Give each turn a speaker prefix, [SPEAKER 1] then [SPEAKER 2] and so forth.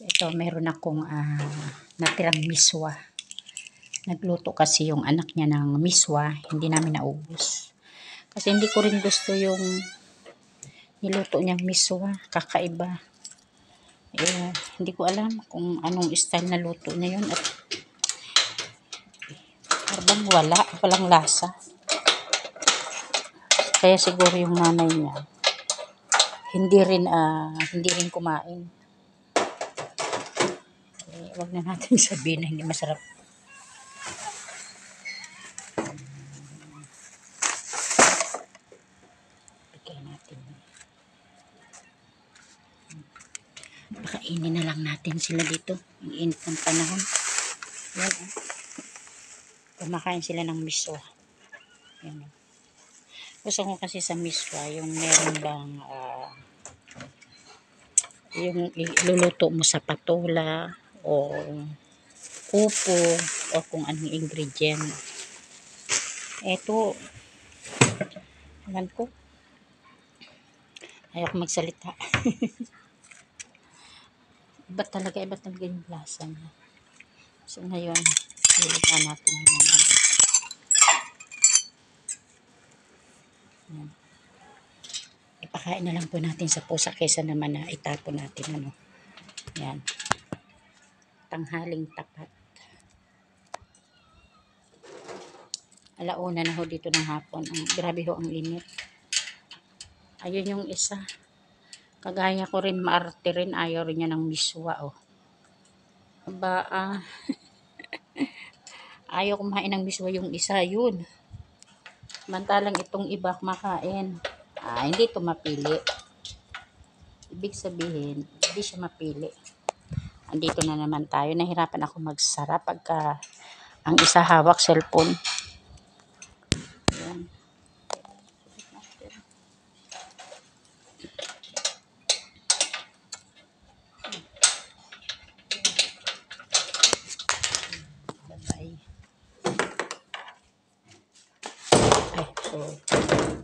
[SPEAKER 1] Ito, meron akong natirang miswa. Nagluto kasi yung anak niya ng miswa, hindi namin naubos. Kasi hindi ko rin gusto yung niluto niyang miswa, kakaiba. Hindi ko alam kung anong style na luto niya yun at parang walang lasa. Kaya siguro yung nanay niya hindi rin kumain. Wag na natin sabihin na hindi masarap. Bigyan natin. Pakainin na lang natin sila dito. Ang init ng panahon. Yan, kumakain sila ng miswa. Yan. Gusto ko kasi sa miswa, yung meron bang yung iluluto mo sa patola o upo o kung anong ingredient. Eto, alam ko, ayaw ko magsalita. iba talaga yung lasa niya. So ngayon, ilagyan natin yung yan. Ipakain na lang po natin sa pusa kaysa naman na itapon natin. Yan. Tanghaling tapat. Alauna na ho dito ng hapon. Grabe ho ang init. Ayun yung isa. Kagaya ko rin, maarte rin. Ayaw rin niya ng miswa. Ayaw kumain ng miswa yung isa. Yun. Mantalang itong iba kumakain. Hindi ito mapili. Ibig sabihin, hindi siya mapili. Andito na naman tayo. Nahirapan ako magsara pagka ang isa hawak cellphone. Ayan. Bye-bye. So